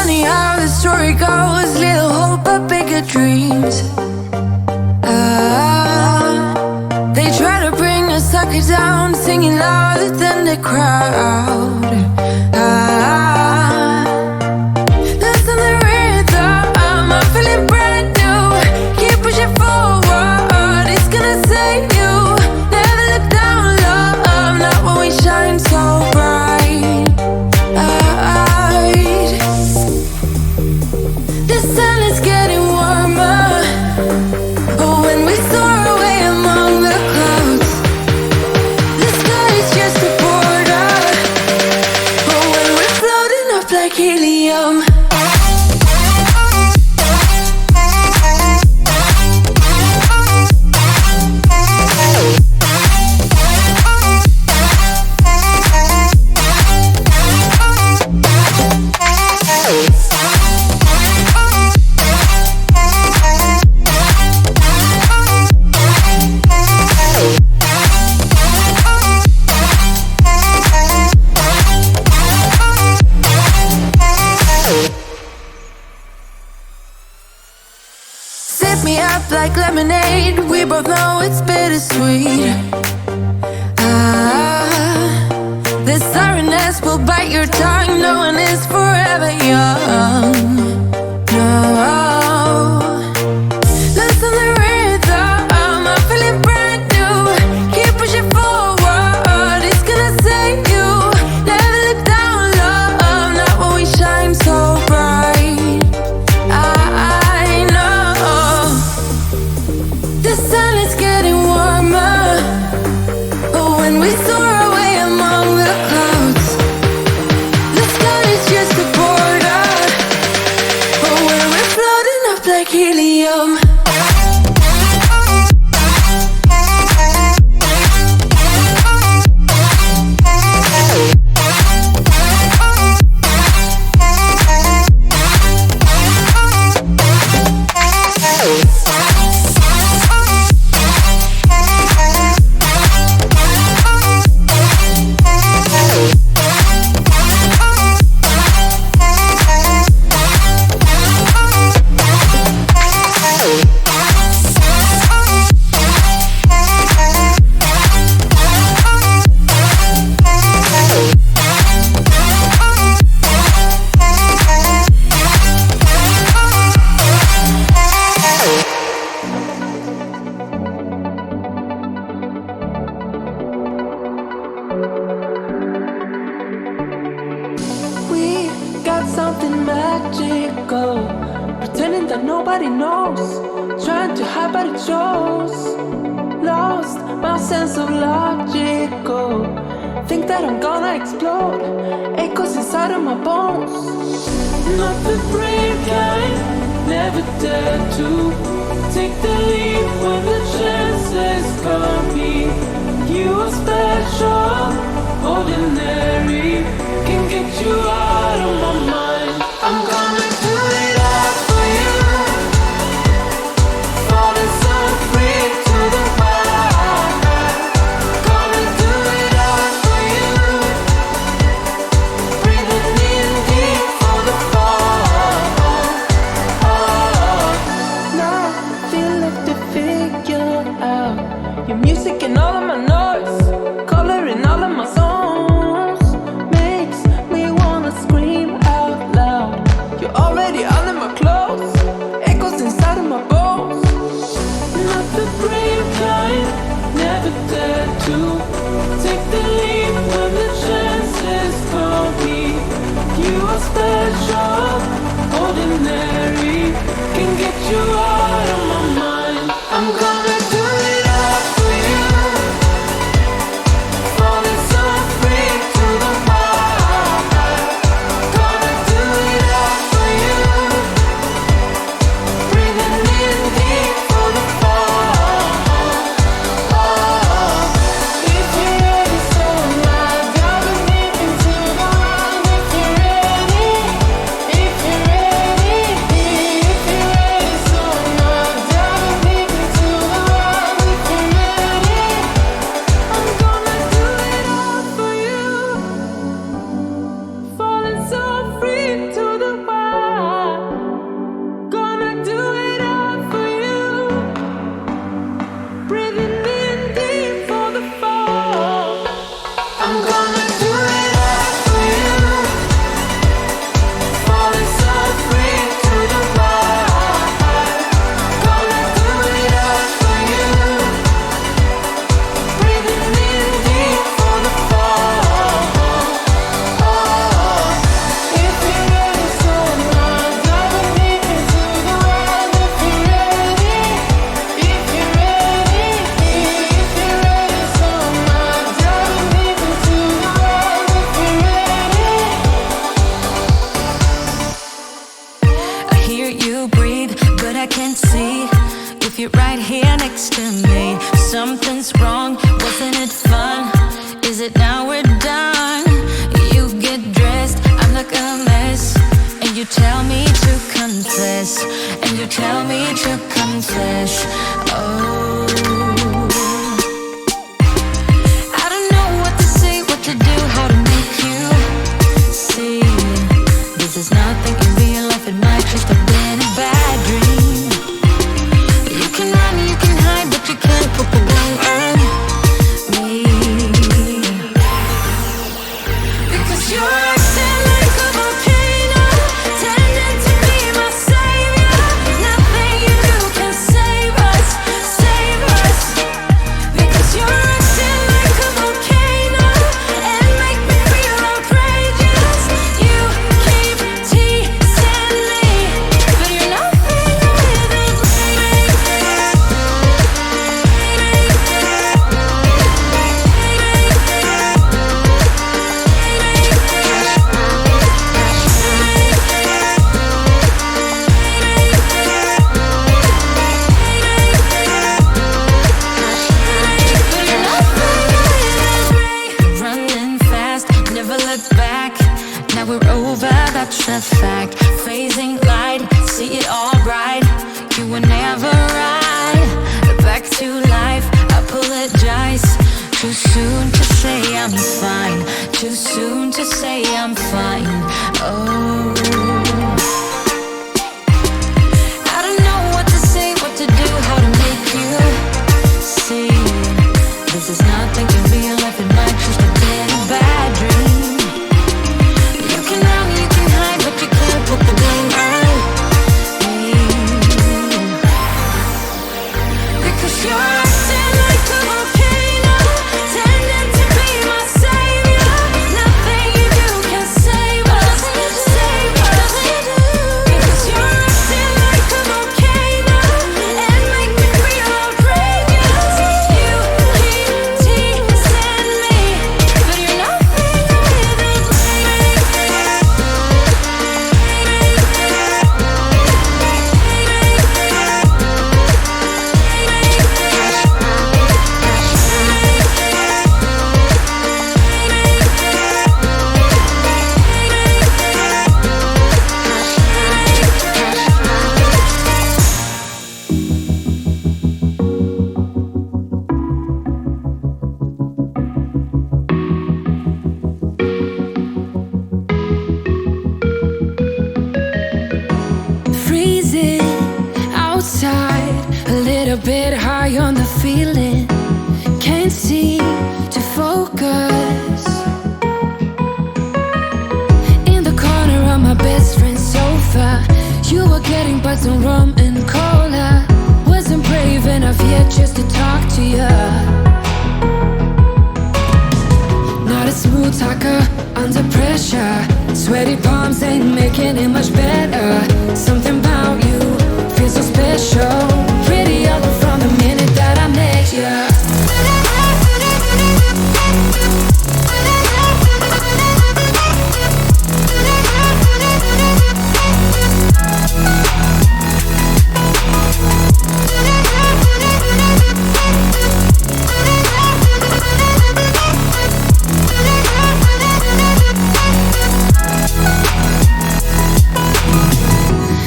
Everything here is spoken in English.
funny how the story goes. Little hope but bigger dreams. They try to bring a sucker down, singing louder than the crowd. Listen the rhythm, I'm feeling brand new. Keep pushing forward, it's gonna save you. Never look down, love, not when we shine so bright. The sun is getting warmer. Oh, when we soar away among the clouds, the sky is just a border. Oh, when we're floating up like helium. Sip me up like lemonade. We both know it's bittersweet. The sorrowness will bite your tongue. No one is forever young. No. Listen the rhythm, I'm feeling brand new. Keep pushing forward, it's gonna save you. Never look down, love, not when we shine so bright. I know the sun is getting warmer. Oh, when we soar away among the clouds, the sky is just a border. Oh, when we're floating up like helium. We got something magical, pretending that nobody knows, trying to hide but it shows. Lost my sense of logical, think that I'm gonna explode, echoes inside of my bones. Not the brave kind, never dare to take the leap when the chances come me. You are special, ordinary, can get you out of my mind. I'm gonna do it all for you. Falling so free to the wild. Gonna do it all for you. Breathing in deep for the fall. Now I feel like to figure out your music and all of my noise, color in all of my songs, makes me wanna scream out loud. You're already under my clothes, echoes inside of my bones. Not the brave kind, never dare to take the leap when the chances come me. You are special, ordinary, can get you out of my mind. I'm gonna do it all for you. Falling so free to the wild. Gonna do it all for you. Breathing in deep for the fall. If you're ready, so now dive deep into the wild. If you're ready, if you're ready, if you're ready, so now to me. Something's wrong, wasn't it fun? Is it now we're done? You get dressed, I'm like a mess, and you tell me to confess, and you tell me to confess. Oh, I don't know what to say, what to do, how to make you see. This is nothing in real life, it might just have been a bad dream. You can run, you can hide, but you can't put the blame on me. Because you're acting like a volcano, tending to be my savior. Nothing you do can save us, save us. Because you're acting like a volcano and make me feel outrageous. You keep teasing me, but you're nothing with a running fast, never look back. Now we're over, that's a fact. Phasing light, see it all right. You were never right. Back to life, apologize. Too soon to say I'm fine. Too soon to say I'm fine. Oh, I don't know what to say, what to do, how to make you see. This is nothing in real life, it might just have been a bad dream. You can run, you can hide, but you can't put the blame on me. Because you're acting like a volcano, tending to be my savior. Nothing you do can save us, save us. Because you're acting like a volcano and make me feel outrageous. You keep teasing me, but you're nothing with a freezing outside, a little bit high on the feeling. Can't seem to focus. In the corner of my best friend's sofa, you were getting butts on rum and cola. Wasn't brave enough yet just to talk to you. Not a smooth talker under pressure. Sweaty palms ain't making it much better. Something about you feels so special. Pretty up from the minute that I met you.